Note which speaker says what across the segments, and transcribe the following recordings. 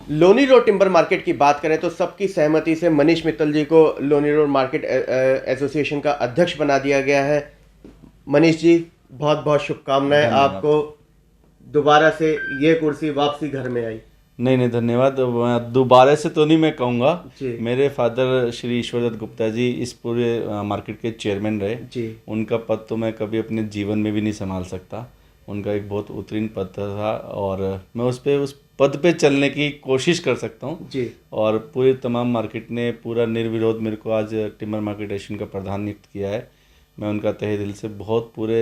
Speaker 1: Loni road timber market की बात करें तो सबकी सहमति से मनीष मित्तल जी को लोनी रोड मार्केट एसोसिएशन का अध्यक्ष बना दिया गया है। मनीष जी, बहुत बहुत शुभकामनाएं, आपको दोबारा से ये कुर्सी वापसी घर में आई।
Speaker 2: नहीं नहीं, धन्यवाद। मैं दोबारा से तो नहीं मैं कहूँगा।
Speaker 1: जी।
Speaker 2: मेरे फादर श्री ईश्वर दत्त गुप्ता जी इस पूरे मार्केट के चेयरमैन रहे
Speaker 1: जी।
Speaker 2: उनका पद तो मैं कभी अपने जीवन में भी नहीं संभाल सकता। उनका एक बहुत उत्तीर्ण पद था और मैं उस पद पे चलने की कोशिश कर सकता हूँ
Speaker 1: जी।
Speaker 2: और पूरे तमाम मार्केट ने पूरा निर्विरोध मेरे को आज टिम्बर मार्केट एसोसिएशन का प्रधान नियुक्त किया है। मैं उनका तहे दिल से बहुत पूरे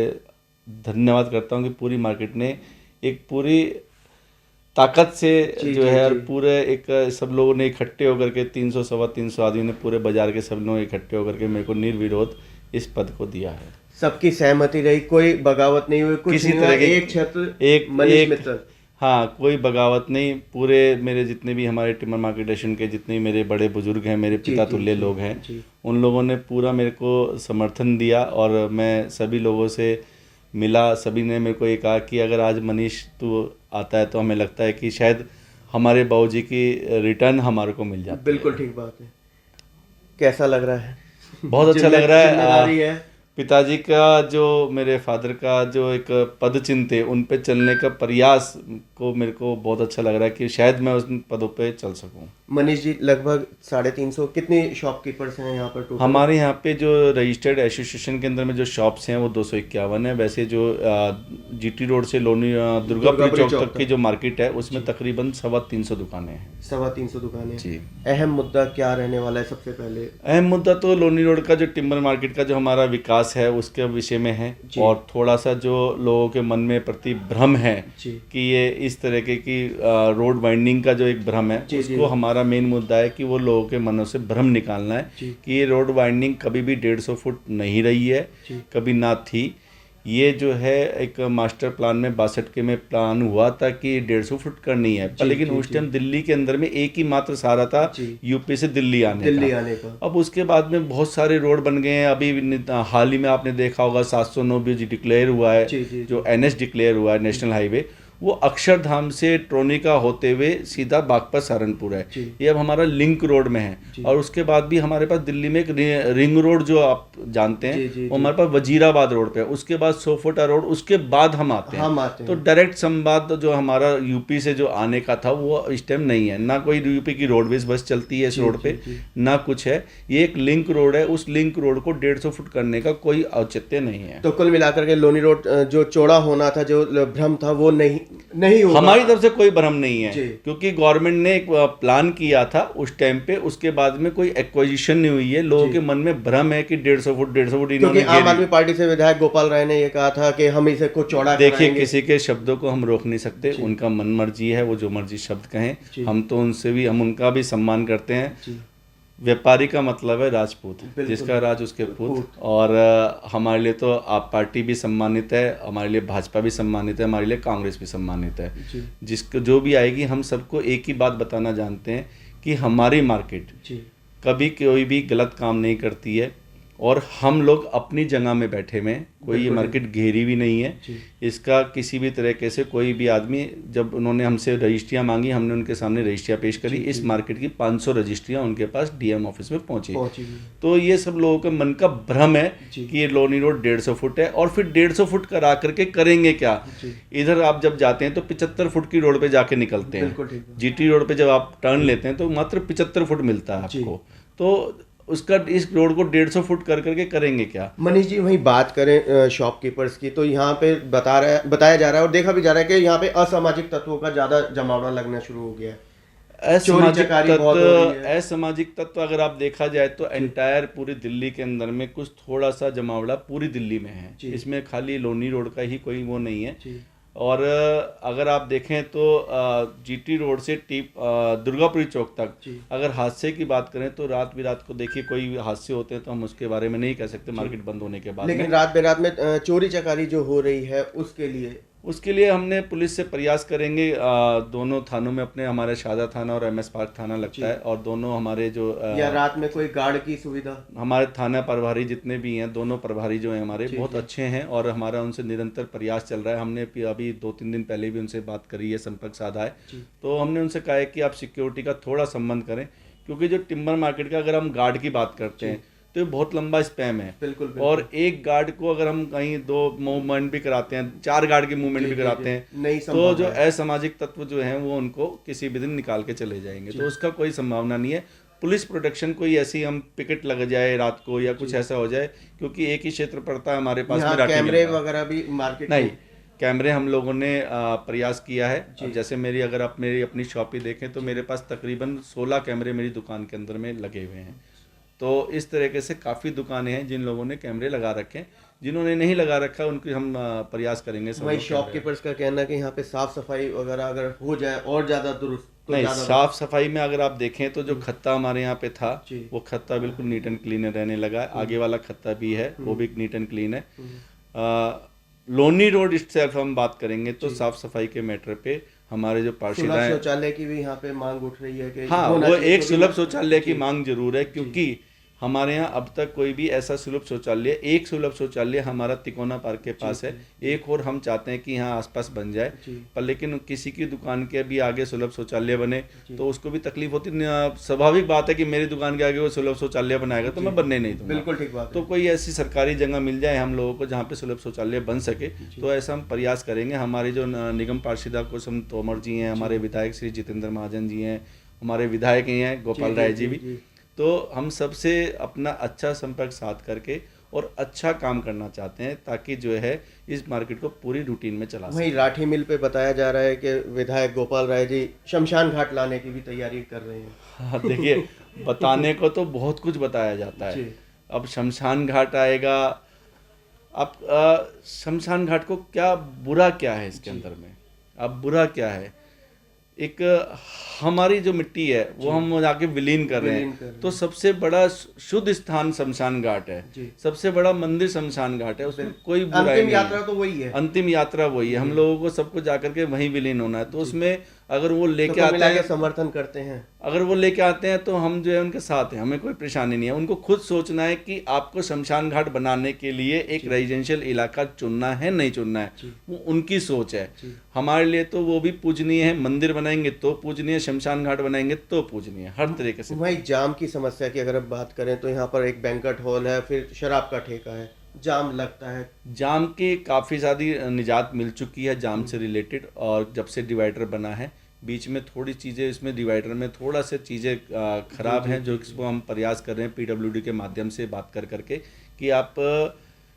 Speaker 2: धन्यवाद करता हूँ कि पूरी मार्केट ने एक पूरी ताकत से जो है और पूरे एक सब लोगों ने इकट्ठे होकर के 300 सवा 300 आदमी ने पूरे बाजार के सब लोग इकट्ठे होकर के मेरे को निर्विरोध इस पद को दिया है।
Speaker 1: सबकी सहमति रही, कोई बगावत नहीं हुई, कुछ
Speaker 2: किसी तरह के
Speaker 1: एक छत्र मनीष मित्तल।
Speaker 2: हाँ, कोई बगावत नहीं। पूरे मेरे जितने भी हमारे टिम्बर मार्केट एसोसिएशन के जितने मेरे बड़े बुजुर्ग हैं, मेरे पिता तुल्य लोग हैं, उन लोगों ने पूरा मेरे को समर्थन दिया और मैं सभी लोगों से मिला। सभी ने मेरे को ये कहा कि अगर आज मनीष तू आता है तो हमें लगता है कि शायद हमारे बाबूजी की रिटर्न हमारे को मिल जाती है।
Speaker 1: बिल्कुल ठीक बात है। कैसा लग रहा है?
Speaker 2: बहुत अच्छा लग रहा
Speaker 1: जिम्मेदारी है।
Speaker 2: पिताजी का जो मेरे फादर का जो एक पद चिन्ह थे उन पे चलने का प्रयास को मेरे को बहुत अच्छा लग रहा है कि शायद मैं उस पदों पे चल सकूं।
Speaker 1: मनीष जी, लगभग 350 कितनी शॉपकीपर्स हैं यहाँ पर टोटल?
Speaker 2: हमारे यहाँ पे जो रजिस्टर्ड एसोसिएशन के अंदर में जो शॉप्स हैं वो 251 है। वैसे जो जीटी रोड से लोनी दुर्गापुरी चौक तक की जो मार्केट है उसमें तकरीबन 350 दुकानें हैं।
Speaker 1: 350 दुकानें
Speaker 2: जी।
Speaker 1: अहम मुद्दा क्या रहने वाला है? सबसे पहले
Speaker 2: अहम मुद्दा तो लोनी रोड का जो टिम्बर मार्केट का जो हमारा विकास है उसके विषय में है और थोड़ा सा जो लोगों के मन में प्रति भ्रम है कि ये इस तरह के कि रोड वाइंडिंग का जो एक भ्रम है उसको हमारा मेन मुद्दा है कि वो लोगों के मनों से भ्रम निकालना है कि ये रोड वाइंडिंग कभी भी 150 फुट नहीं रही है, कभी ना थी। ये जो है एक मास्टर प्लान में 62 के में प्लान हुआ था कि 150 फुट करनी है, पर लेकिन उस टाइम दिल्ली के अंदर में एक ही मात्र सहारा था यूपी से दिल्ली आने का। अब उसके बाद में बहुत सारे रोड बन गए हैं। अभी हाल ही में आपने देखा होगा 709 भी डिक्लेयर हुआ है, जो NH डिक्लेयर हुआ है, नेशनल हाईवे, वो अक्षरधाम से ट्रोनिका होते हुए सीधा बागपत सहारनपुर है। ये अब हमारा लिंक रोड में है। और उसके बाद भी हमारे पास दिल्ली में एक रिंग रोड जो आप जानते हैं वो हमारे पास वजीराबाद रोड पे है। उसके बाद सोफोटा रोड, उसके बाद हम आते हैं। तो डायरेक्ट संवाद जो हमारा यूपी से जो आने का था वो इस टाइम नहीं है। ना कोई यूपी की रोडवेज बस चलती है इस रोड पे, ना कुछ है। ये एक लिंक रोड है। उस लिंक रोड को 150 फुट करने का कोई औचित्य नहीं है।
Speaker 1: तो कुल मिलाकर के लोनी रोड जो चौड़ा होना था, जो भ्रम था, वो नहीं होगा।
Speaker 2: हमारी तरफ से कोई भ्रम नहीं है क्योंकि गवर्नमेंट ने एक प्लान किया था उस टाइम पे। उसके बाद में कोई एक्विजिशन नहीं हुई है। लोगों के मन में भ्रम है कि 150 फुट
Speaker 1: क्योंकि आम आदमी पार्टी से विधायक गोपाल राय ने ये कहा था कि हम इसे को चौड़ा कराएंगे।
Speaker 2: देखिए, किसी के शब्दों को हम रोक नहीं सकते, उनका मन मर्जी है, वो जो मर्जी शब्द कहें। हम तो हम उनका भी सम्मान करते हैं। व्यापारी का मतलब है राजपूत, जिसका राज उसके पूत। और हमारे लिए तो आप पार्टी भी सम्मानित है, हमारे लिए भाजपा भी सम्मानित है, हमारे लिए कांग्रेस भी सम्मानित है। जिसको जो भी आएगी, हम सबको एक ही बात बताना जानते हैं कि हमारी मार्केट कभी कोई भी गलत काम नहीं करती है और हम लोग अपनी जगह में बैठे हुए हैं। कोई ये मार्केट घेरी भी नहीं है। इसका किसी भी तरीके से कोई भी आदमी, जब उन्होंने हमसे रजिस्ट्रियाँ मांगी, हमने उनके सामने रजिस्ट्रियाँ पेश करी। इस मार्केट की 500 रजिस्ट्रियाँ उनके पास डीएम ऑफिस में पहुंची। तो ये सब लोगों के मन का भ्रम है कि ये लोनी रोड 150 फुट है और फिर 150 फुट करा करके करेंगे क्या। इधर आप जब जाते हैं तो 75 फुट की रोड पे जाके निकलते हैं। जीटी रोड पे जब आप टर्न लेते हैं तो मात्र 75 फुट मिलता है आपको। तो उसका इस रोड को 150 फुट कर करके करेंगे क्या।
Speaker 1: मनीष जी, वही बात करें शॉपकीपर्स की, तो यहाँ पे बताया जा रहा है और देखा भी जा रहा है कि यहाँ पे असामाजिक तत्वों का ज्यादा जमावड़ा लगना शुरू हो गया है।
Speaker 2: असामाजिक तत्व अगर आप देखा जाए तो एंटायर पूरी दिल्ली के अंदर में कुछ थोड़ा सा जमावड़ा पूरी दिल्ली में है। इसमें खाली लोनी रोड का ही कोई वो नहीं है। और अगर आप देखें तो जीटी रोड से दुर्गापुरी चौक तक अगर हादसे की बात करें तो रात बिरात को देखिए कोई हादसे होते हैं तो हम उसके बारे में नहीं कह सकते मार्केट बंद होने के बाद।
Speaker 1: लेकिन रात बेरात में चोरी चकारी जो हो रही है उसके लिए
Speaker 2: उसके लिए हमने पुलिस से प्रयास करेंगे, दोनों थानों में अपने, हमारे शाहजहाँ थाना और MS पार्क थाना लगता है, और दोनों हमारे जो
Speaker 1: या रात में कोई गार्ड की सुविधा,
Speaker 2: हमारे थाना प्रभारी जितने भी हैं, दोनों प्रभारी जो हैं हमारे बहुत अच्छे हैं, और हमारा उनसे निरंतर प्रयास चल रहा है। हमने अभी 2-3 दिन पहले भी उनसे बात करी है, संपर्क साधा है, तो हमने उनसे कहा है कि आप सिक्योरिटी का थोड़ा संबंध करें, क्योंकि जो टिम्बर मार्केट का अगर हम गार्ड की बात करते हैं तो ये बहुत लंबा स्पैम है।
Speaker 1: बिल्कुल।
Speaker 2: और एक गार्ड को अगर हम कहीं 2 मूवमेंट भी कराते हैं, 4 गार्ड की मूवमेंट भी कराते हैं, तो जो असामाजिक तत्व जो हैं वो उनको किसी भी दिन निकाल के चले जाएंगे, तो उसका कोई संभावना नहीं है। पुलिस प्रोटेक्शन कोई ऐसी हम पिकेट लग जाए रात को या कुछ ऐसा हो जाए, क्योंकि एक ही क्षेत्र पड़ता है हमारे पास में,
Speaker 1: कैमरे वगैरह भी मार्केट
Speaker 2: नहीं, कैमरे हम लोगों ने प्रयास किया है। अब जैसे अगर आप मेरी अपनी शॉप ही देखें तो मेरे पास तकरीबन 16 कैमरे मेरी दुकान के अंदर में लगे हुए हैं। तो इस तरीके से काफ़ी दुकानें हैं जिन लोगों ने कैमरे लगा रखे हैं, जिन्होंने नहीं लगा रखा उनकी हम प्रयास करेंगे।
Speaker 1: वही शॉपकीपर्स का कहना है कि यहाँ पे साफ सफाई वगैरह अगर हो जाए और ज़्यादा दुरुस्त तो
Speaker 2: नहीं, साफ सफाई में अगर आप देखें तो जो खत्ता हमारे यहाँ पे था वो खत्ता बिल्कुल नीट एंड क्लीन रहने लगा है। आगे वाला खत्ता भी है वो भी नीट एंड क्लीन है। लोनी रोड इटसेल्फ हम बात करेंगे तो साफ सफाई के मैटर पे हमारे जो पार्षद हैं,
Speaker 1: शौचालय की भी यहाँ पे मांग उठ रही है कि
Speaker 2: हाँ, वो एक सुलभ शौचालय की मांग जरूर है, क्योंकि हमारे यहाँ अब तक कोई भी ऐसा सुलभ शौचालय, एक सुलभ शौचालय हमारा तिकोना पार्क के पास है, एक और हम चाहते हैं कि यहाँ आसपास बन जाए, पर लेकिन किसी की दुकान के भी आगे सुलभ शौचालय बने तो उसको भी तकलीफ होती। स्वाभाविक बात है कि मेरी दुकान के आगे वो सुलभ शौचालय बनाएगा तो मैं बनने नहीं दूंगा।
Speaker 1: बिल्कुल ठीक बात है।
Speaker 2: तो कोई ऐसी सरकारी जगह मिल जाए हम लोगों को जहाँ पे सुलभ शौचालय बन सके, तो ऐसा हम प्रयास करेंगे। हमारे जो निगम पार्षद कुसुम तोमर जी हैं, हमारे विधायक श्री जितेंद्र महाजन जी हैं, हमारे विधायक ही हैं गोपाल राय जी भी, तो हम सबसे अपना अच्छा संपर्क साध करके और अच्छा काम करना चाहते हैं ताकि जो है इस मार्केट को पूरी रूटीन में चला सकें।
Speaker 1: वहीं राठी मिल पे बताया जा रहा है कि विधायक गोपाल राय जी शमशान घाट लाने की भी तैयारी कर रहे हैं।
Speaker 2: हाँ, देखिए, बताने को तो बहुत कुछ बताया जाता है। अब शमशान घाट आएगा, अब शमशान घाट को क्या बुरा क्या है इसके अंदर में, अब बुरा क्या है? एक हमारी जो मिट्टी है वो हम जाके विलीन कर रहे हैं, तो सबसे बड़ा शुद्ध स्थान शमशान घाट है, सबसे बड़ा मंदिर शमशान घाट है, उसमें कोई बुराई नहीं है।
Speaker 1: अंतिम यात्रा तो वही है,
Speaker 2: अंतिम यात्रा वही है, हम लोगों को सबको जाकर के वहीं विलीन होना है। तो उसमें अगर वो लेके आते हैं,
Speaker 1: समर्थन करते हैं,
Speaker 2: अगर वो लेके आते हैं तो हम जो है उनके साथ हैं, हमें कोई परेशानी नहीं है। उनको खुद सोचना है कि आपको शमशान घाट बनाने के लिए एक रेजिडेंशियल इलाका चुनना है नहीं चुनना है, वो उनकी सोच है। हमारे लिए तो वो भी पूजनीय है, मंदिर बनाएंगे तो पूजनीय, शमशान घाट बनाएंगे तो पूजनीय, हर तरीके से।
Speaker 1: वही जाम की समस्या की अगर अब बात करें तो यहाँ पर एक बैंक्वेट हॉल है, फिर शराब का ठेका है, जाम लगता है। जाम
Speaker 2: की काफ़ी ज़्यादा निजात मिल चुकी है जाम से रिलेटेड, और जब से डिवाइडर बना है बीच में थोड़ी चीज़ें इसमें डिवाइडर में थोड़ा से चीज़ें ख़राब हैं, जो इसको हम प्रयास कर रहे हैं PWD के माध्यम से बात कर करके कि आप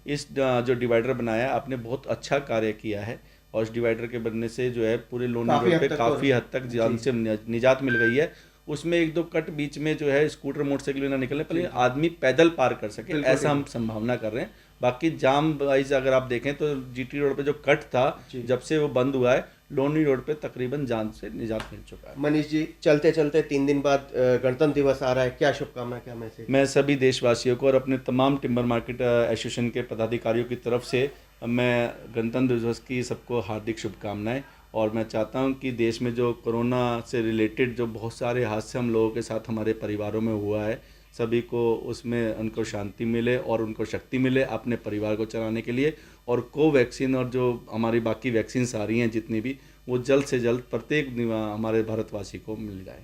Speaker 2: इस जो डिवाइडर बनाया है आपने बहुत अच्छा कार्य किया है, और इस डिवाइडर के बनने से जो है पूरे लोनी रोड पे काफ़ी हद तक जाम से निजात मिल गई है। उसमें 1-2 कट बीच में जो है स्कूटर मोटरसाइकिल ना निकलने, पहले आदमी पैदल पार कर सके, ऐसा हम संभावना कर रहे हैं। बाकी जाम वाइज अगर आप देखें तो GT रोड पे जो कट था जब से वो बंद हुआ है, लोनी रोड पे तकरीबन जान से निजात मिल चुका है।
Speaker 1: मनीष जी, चलते चलते 3 दिन बाद गणतंत्र दिवस आ रहा है, क्या शुभकामना, क्या मैसेज?
Speaker 2: मैं सभी देशवासियों को और अपने तमाम टिम्बर मार्केट एसोसिएशन के पदाधिकारियों की तरफ से मैं गणतंत्र दिवस की सबको हार्दिक शुभकामनाएं, और मैं चाहता हूं कि देश में जो कोरोना से रिलेटेड जो बहुत सारे हादसे हम लोगों के साथ हमारे परिवारों में हुआ है, सभी को उसमें उनको शांति मिले और उनको शक्ति मिले अपने परिवार को चलाने के लिए, और कोवैक्सीन और जो हमारी बाकी वैक्सीन्स आ रही हैं जितनी भी, वो जल्द से जल्द प्रत्येक हमारे भारतवासी को मिल जाए।